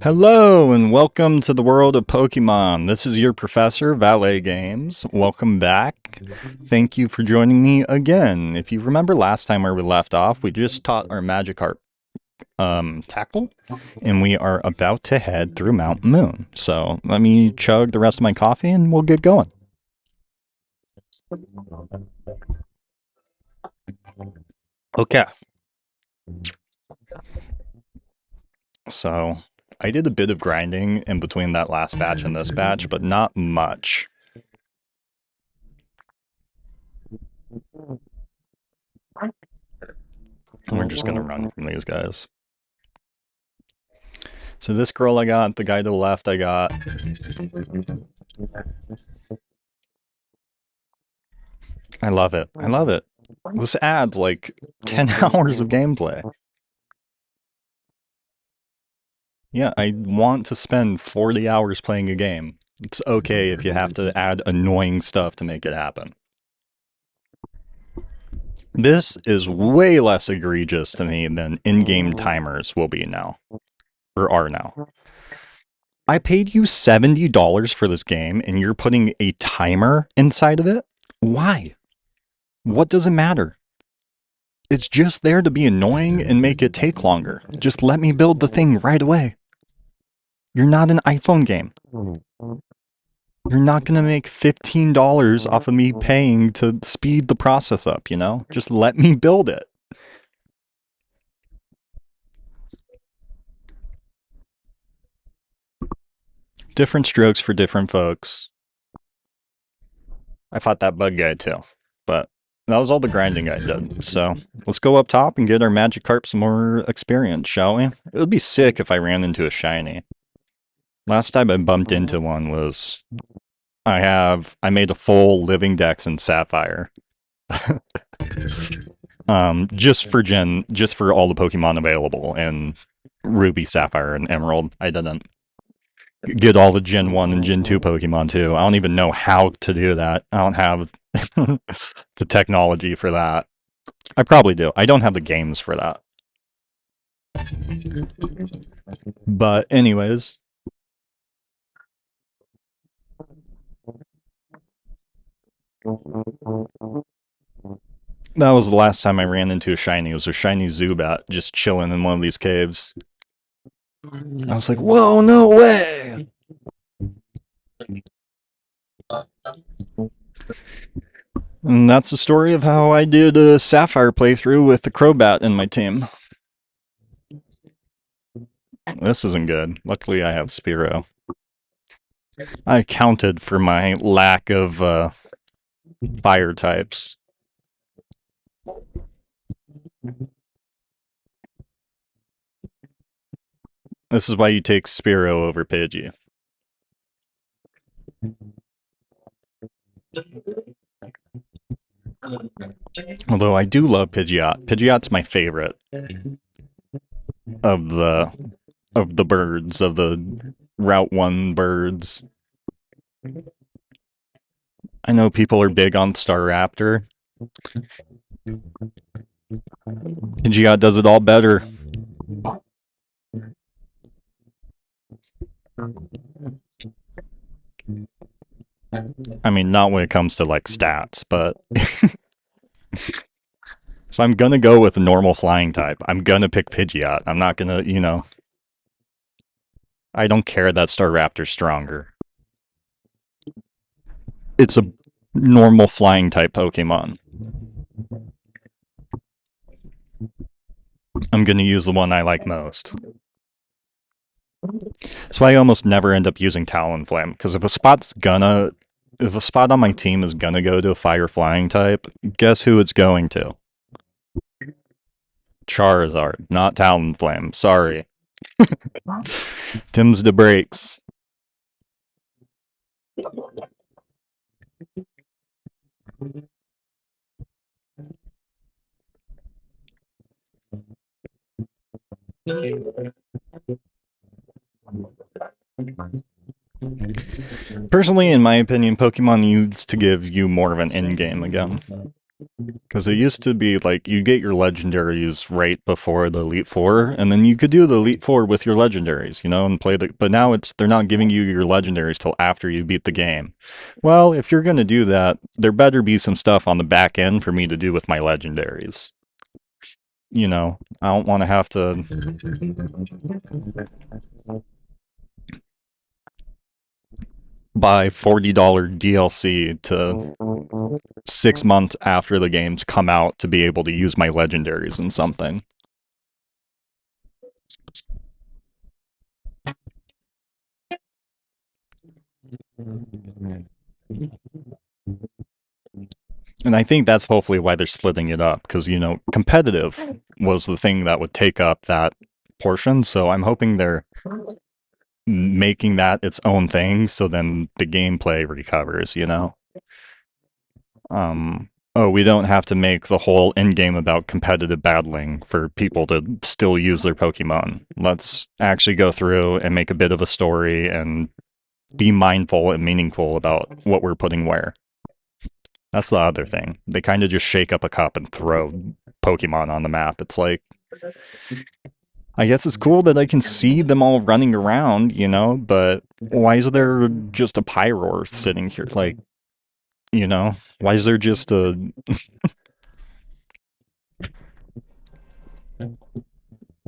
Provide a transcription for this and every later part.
Hello and welcome to the world of Pokemon. This is your professor, Valet Games. Welcome back. Thank you for joining me again. If you remember last time where we left off, we just taught our Magikarp tackle, and we are about to head through Mount Moon. So let me chug the rest of my coffee and we'll get going. Okay. So I did a bit of grinding in between that last batch and this batch, but not much. We're just gonna run from these guys. So this girl I got, the guy to the left I got. I love it. I love it. This adds like 10 hours of gameplay. Yeah, I want to spend 40 hours playing a game. It's okay if you have to add annoying stuff to make it happen. This is way less egregious to me than in-game timers will be now. Or are now. I paid you $70 for this game and you're putting a timer inside of it? Why? What does it matter? It's just there to be annoying and make it take longer. Just let me build the thing right away. You're not an iPhone game. You're not going to make $15 off of me paying to speed the process up, you know? Just let me build it. Different strokes for different folks. I fought that bug guy too, but that was all the grinding I did. So let's go up top and get our Magikarp some more experience, shall we? It would be sick if I ran into a shiny. Last time I bumped into one was I made a full living dex in Sapphire. Just for all the Pokemon available in Ruby, Sapphire, and Emerald. I didn't get all the Gen 1 and Gen 2 Pokemon too. I don't even know how to do that. I don't have the technology for that. I probably do. I don't have the games for that. But anyways, that was the last time I ran into a shiny. It was a shiny Zubat just chilling in one of these caves. I was like, whoa, no way! And that's the story of how I did a Sapphire playthrough with the Crobat in my team. This isn't good. Luckily, I have Spearow. I accounted for my lack of fire types. This is why you take Spearow over Pidgey. Although I do love Pidgeot. Pidgeot's my favorite of the birds, of the Route 1 birds. I know people are big on Staraptor. Pidgeot does it all better. I mean, not when it comes to like stats, but if I'm gonna go with a normal flying type, I'm gonna pick Pidgeot. I'm not gonna, I don't care that Staraptor's stronger. It's a normal flying type Pokemon. I'm gonna use the one I like most. That's why I almost never end up using Talonflame, because if a spot on my team is gonna go to a fire flying type, guess who it's going to? Charizard, not Talonflame. Sorry. Tim's the brakes. Personally, in my opinion, Pokemon needs to give you more of an in-game again. Because it used to be like you get your legendaries right before the Elite Four, and then you could do the Elite Four with your legendaries, and play the. But now they're not giving you your legendaries till after you beat the game. Well, if you're gonna do that, there better be some stuff on the back end for me to do with my legendaries. I don't want to have to buy $40 DLC to 6 months after the games come out to be able to use my legendaries in something. And I think that's hopefully why they're splitting it up, because, competitive was the thing that would take up that portion. So I'm hoping they're making that its own thing so then the gameplay recovers. We don't have to make the whole end game about competitive battling for people to still use their Pokemon. Let's actually go through and make a bit of a story and be mindful and meaningful about what we're putting where. That's the other thing. They kind of just shake up a cup and throw Pokemon on the map. It's like, I guess it's cool that I can see them all running around, but why is there just a Pyroar sitting here? Like, why is there just a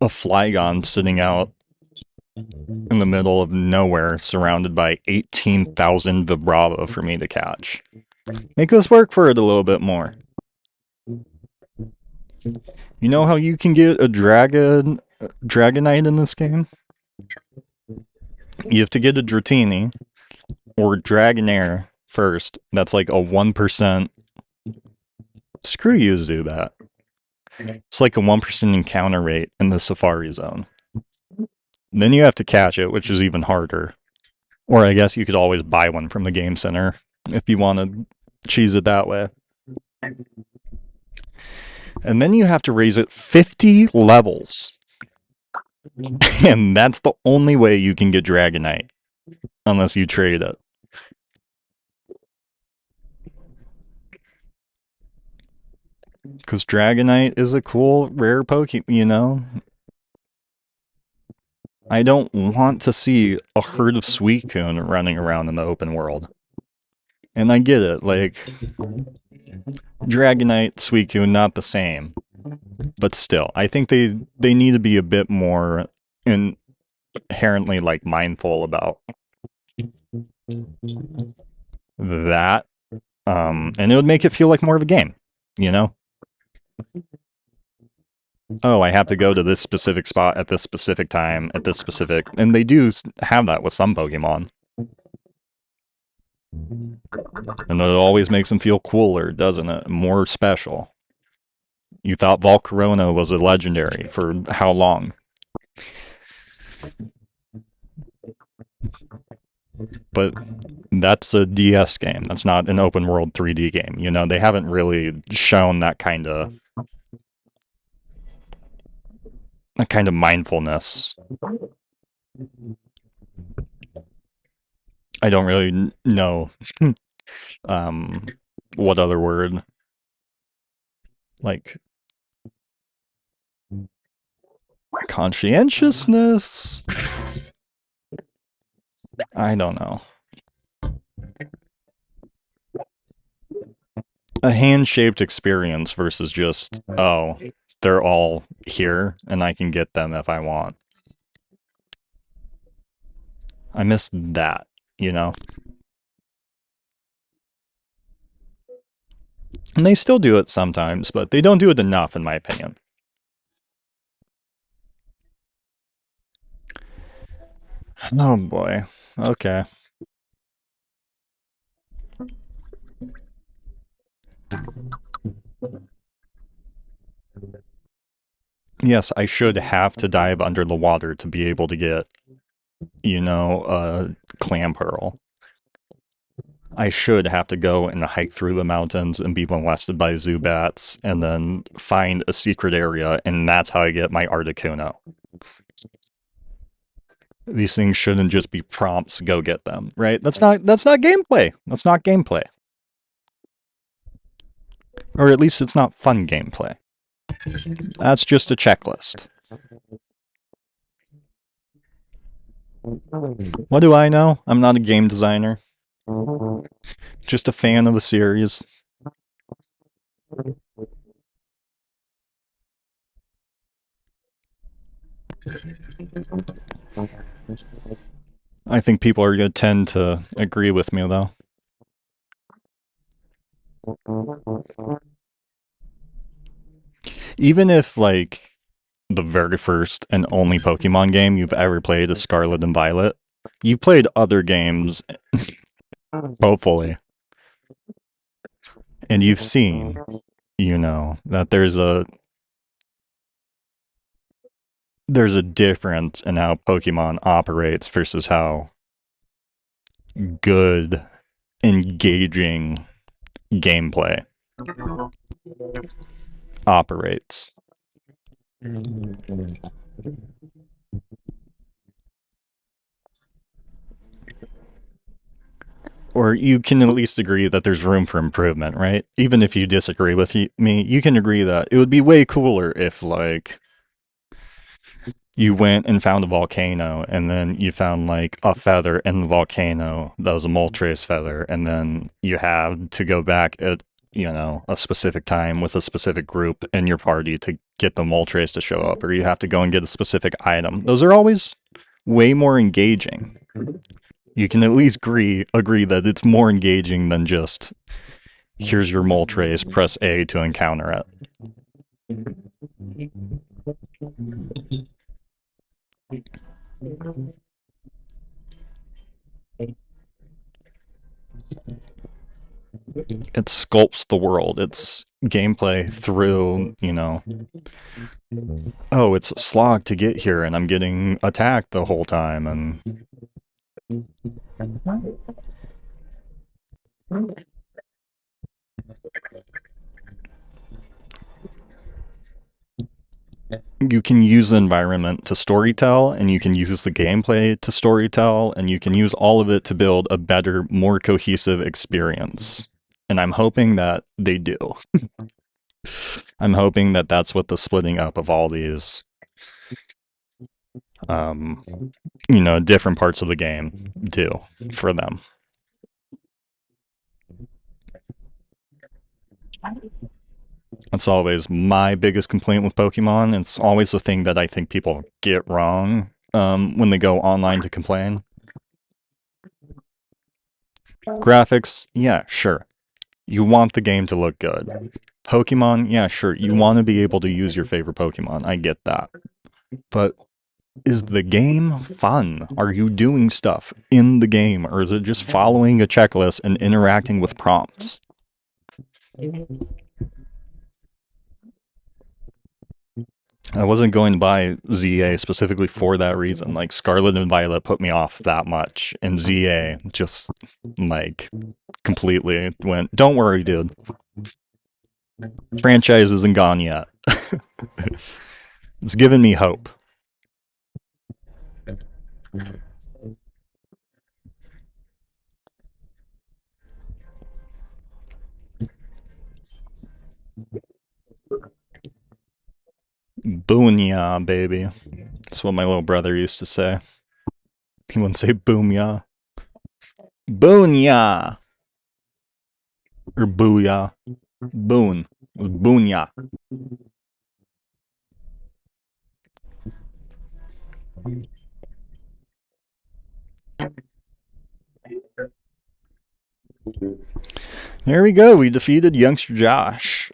Flygon sitting out in the middle of nowhere surrounded by 18,000 Vibrava for me to catch? Make this work for it a little bit more. You know how you can get a Dragonite in this game? You have to get a Dratini or Dragonair first. That's like a 1%. Screw you, Zubat. It's like a 1% encounter rate in the Safari Zone. Then you have to catch it, which is even harder. Or I guess you could always buy one from the game center if you want to cheese it that way. And then you have to raise it 50 levels. And that's the only way you can get Dragonite. Unless you trade it. Because Dragonite is a cool, rare Pokemon, I don't want to see a herd of Suicune running around in the open world. And I get it, like, Dragonite, Suicune, not the same. But still, I think they need to be a bit more inherently, like, mindful about that. And it would make it feel like more of a game, Oh, I have to go to this specific spot at this specific time, at this specific... And they do have that with some Pokemon. And it always makes them feel cooler, doesn't it? More special. You thought Volcarona was a legendary for how long? But that's a DS game. That's not an open world 3D game. They haven't really shown that kind of mindfulness. I don't really know what other word, like, conscientiousness. I don't know. A hand-shaped experience versus just, oh, they're all here and I can get them if I want. I miss that. And they still do it sometimes, but they don't do it enough, in my opinion. Oh boy. Okay. Yes, I should have to dive under the water to be able to get, a clam pearl. I should have to go and hike through the mountains and be molested by Zubats and then find a secret area, and that's how I get my Articuno. These things shouldn't just be prompts, go get them, right? That's not gameplay. That's not gameplay. Or at least it's not fun gameplay. That's just a checklist. What do I know? I'm not a game designer. Just a fan of the series. I think people are going to tend to agree with me, though. Even if, like, the very first and only Pokemon game you've ever played is Scarlet and Violet, you've played other games, hopefully, and you've seen, that there's a difference in how Pokemon operates versus how good, engaging gameplay operates. Or you can at least agree that there's room for improvement, right? Even if you disagree with me, you can agree that it would be way cooler if, like, you went and found a volcano, and then you found, like, a feather in the volcano that was a Moltres feather, and then you had to go back at, a specific time with a specific group in your party to get the Moltres to show up, or you have to go and get a specific item. Those are always way more engaging. You can at least agree that it's more engaging than just, here's your Moltres, press A to encounter it. It sculpts the world. It's gameplay through, oh, it's a slog to get here, and I'm getting attacked the whole time, and you can use the environment to storytell, and you can use the gameplay to storytell, and you can use all of it to build a better, more cohesive experience. And I'm hoping that they do. I'm hoping that that's what the splitting up of all these, um, different parts of the game do for them. That's always my biggest complaint with Pokemon. It's always the thing that I think people get wrong when they go online to complain. Graphics, yeah, sure. You want the game to look good. Pokemon, yeah, sure. You want to be able to use your favorite Pokemon. I get that. But is the game fun? Are you doing stuff in the game? Or is it just following a checklist and interacting with prompts? I wasn't going to buy ZA specifically for that reason. Like, Scarlet and Violet put me off that much, and ZA just, like, completely went, don't worry, dude. Franchise isn't gone yet. It's given me hope. Boonya, baby. That's what my little brother used to say. He wouldn't say boomya. Boonya! Or booyah. Boon. It was boonya. There we go. We defeated youngster Josh.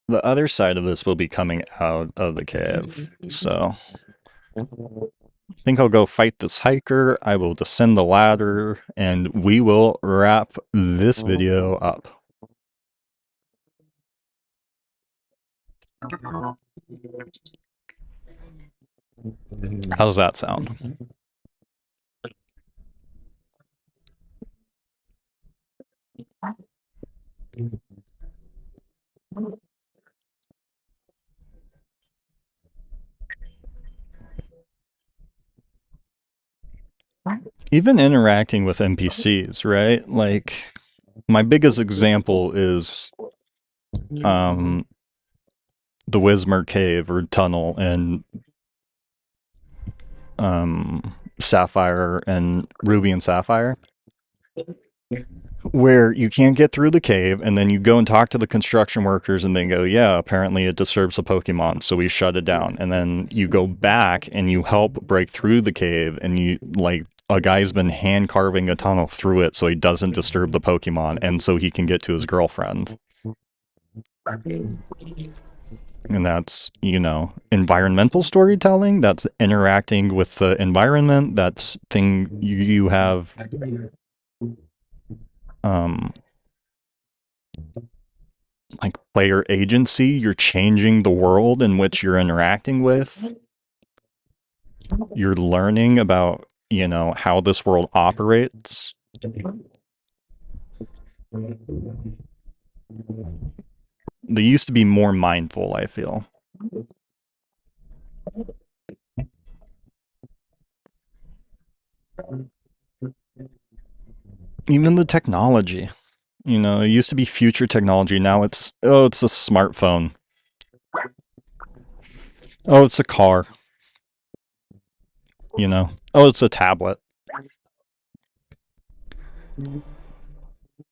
The other side of this will be coming out of the cave. So I think I'll go fight this hiker. I will descend the ladder, and we will wrap this video up. How does that sound? Even interacting with NPCs, right? Like, My biggest example is um, the Wismer Cave or tunnel in Sapphire and Ruby and Sapphire, where you can't get through the cave, and then you go and talk to the construction workers, and they go, "Yeah, apparently it disturbs the Pokemon, so we shut it down." And then you go back and you help break through the cave, and you like a guy's been hand carving a tunnel through it so he doesn't disturb the Pokemon, and so he can get to his girlfriend. And that's, environmental storytelling. That's interacting with the environment. That's thing you have um like player agency. You're changing the world in which you're interacting with. You're learning about, how this world operates. They used to be more mindful, I feel. Even the technology. It used to be future technology. Now it's a smartphone. Oh, it's a car. Oh, it's a tablet.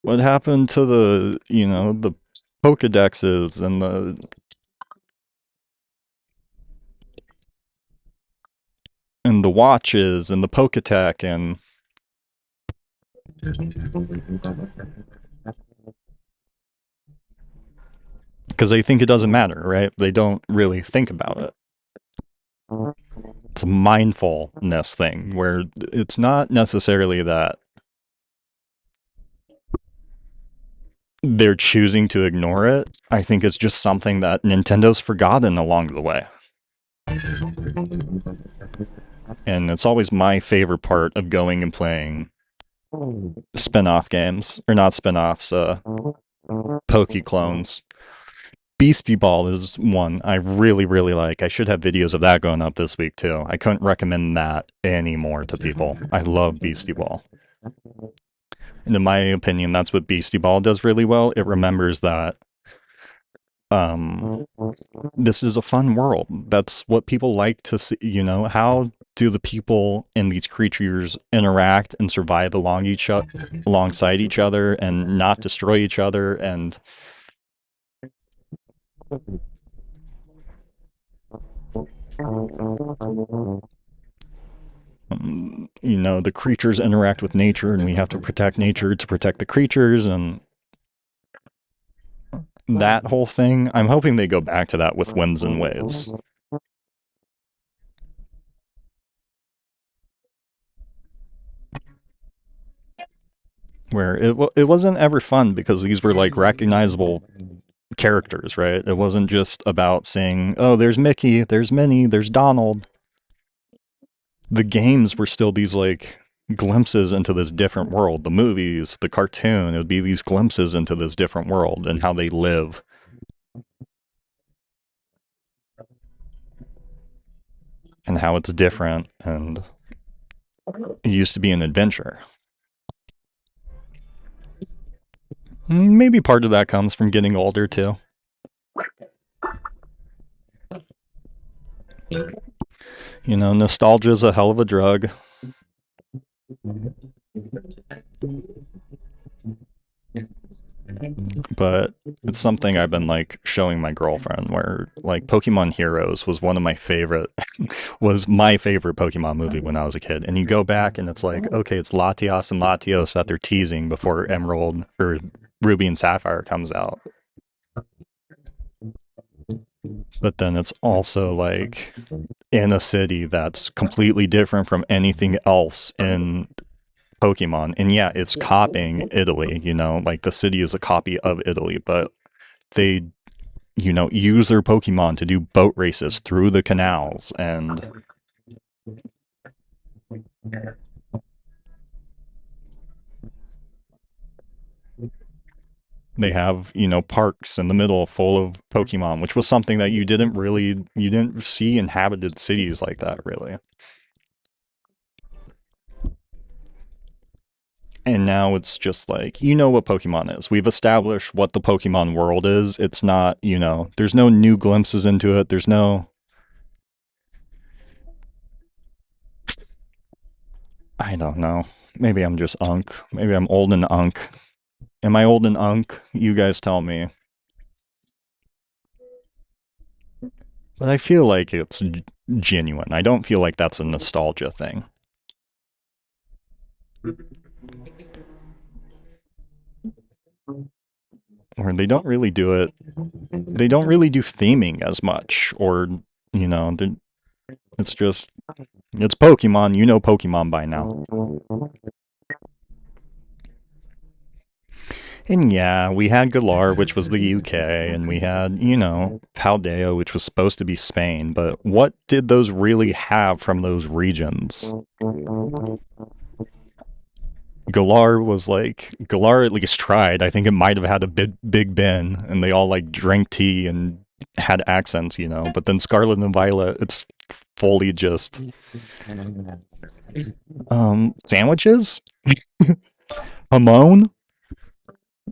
What happened to the Pokedexes and the watches and the Poketech, and because they think it doesn't matter, right? They don't really think about it. It's a mindfulness thing where it's not necessarily that they're choosing to ignore it. I think it's just something that Nintendo's forgotten along the way. And it's always my favorite part of going and playing spin-off games, or not spin-offs, Poke clones. Beastie Ball is one I really, really like. I should have videos of that going up this week too. I couldn't recommend that anymore to people. I love Beastie Ball. And in my opinion, that's what Beastie Ball does really well. It remembers that um, this is a fun world. That's what people like to see. How do the people and these creatures interact and survive alongside each other and not destroy each other? And the creatures interact with nature, and we have to protect nature to protect the creatures, and that whole thing. I'm hoping they go back to that with Winds and Waves, where it wasn't ever fun because these were like recognizable characters, right? It wasn't just about saying, "Oh, there's Mickey, there's Minnie, there's Donald." The games were still these like glimpses into this different world. The movies, the cartoon, it would be these glimpses into this different world and how they live and how it's different, and it used to be an adventure. Maybe part of that comes from getting older too. Nostalgia is a hell of a drug, but it's something I've been like showing my girlfriend, where like Pokemon Heroes was one of my favorite was my favorite Pokemon movie when I was a kid. And you go back and it's like, okay, it's Latios and Latios that they're teasing before Emerald or Ruby and Sapphire comes out. But then it's also like in a city that's completely different from anything else in Pokemon. And yeah, it's copying Italy, like the city is a copy of Italy, but they, use their Pokemon to do boat races through the canals, and they have, parks in the middle full of Pokemon, which was something that you didn't see inhabited cities like that, really. And now it's just like, you know what Pokemon is. We've established what the Pokemon world is. It's not, there's no new glimpses into it. There's no. I don't know. Maybe I'm just unk. Maybe I'm old and unk. Am I old and unk? You guys tell me. But I feel like it's genuine. I don't feel like that's a nostalgia thing. Or they don't really do it. They don't really do theming as much. Or, it's just, it's Pokemon. You know Pokemon by now. And yeah, we had Galar, which was the UK, and we had, Paldea, which was supposed to be Spain. But what did those really have from those regions? Galar at least tried. I think it might have had a Big Ben, and they all like drank tea and had accents, But then Scarlet and Violet, it's fully just sandwiches, Hamon.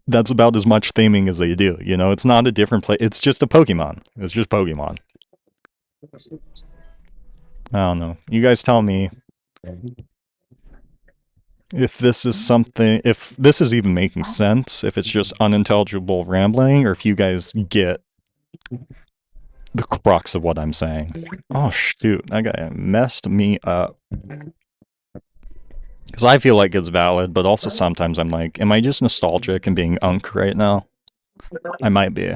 That's about as much theming as they do. It's not a different place. It's just a Pokemon. It's just Pokemon. I don't know. You guys tell me if this is something, if this is even making sense, if it's just unintelligible rambling, or if you guys get the crux of what I'm saying. Oh, shoot. That guy messed me up. Because I feel like it's valid, but also sometimes I'm like, am I just nostalgic and being unk right now? I might be.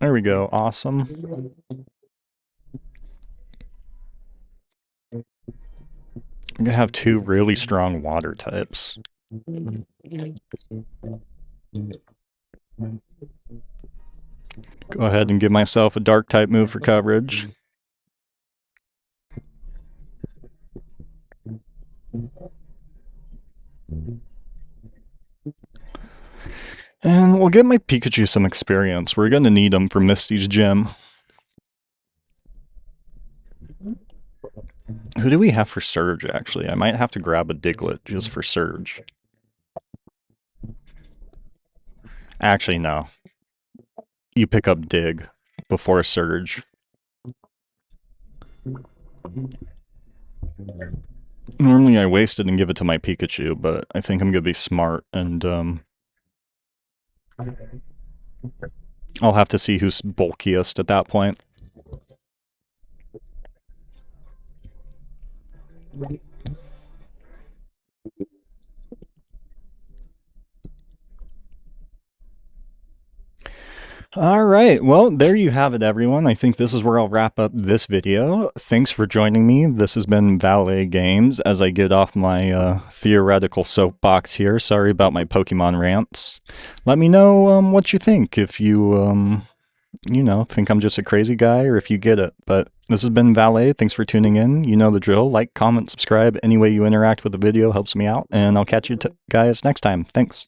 There we go. Awesome. I'm gonna have two really strong water types. Go ahead and give myself a dark type move for coverage. And we'll get my Pikachu some experience. We're gonna need him for Misty's gym. Who do we have for Surge, actually? I might have to grab a Diglett just for Surge. Actually, no. You pick up Dig before Surge. Normally I waste it and give it to my Pikachu, but I think I'm gonna be smart and I'll have to see who's bulkiest at that point. All right, well, there you have it, everyone. I think this is where I'll wrap up this video. Thanks for joining me. This has been Valet Games as I get off my theoretical soapbox here. Sorry about my Pokemon rants. Let me know what you think, if you, think I'm just a crazy guy or if you get it. But this has been Valet. Thanks for tuning in. You know the drill. Like, comment, subscribe. Any way you interact with the video helps me out. And I'll catch you guys next time. Thanks.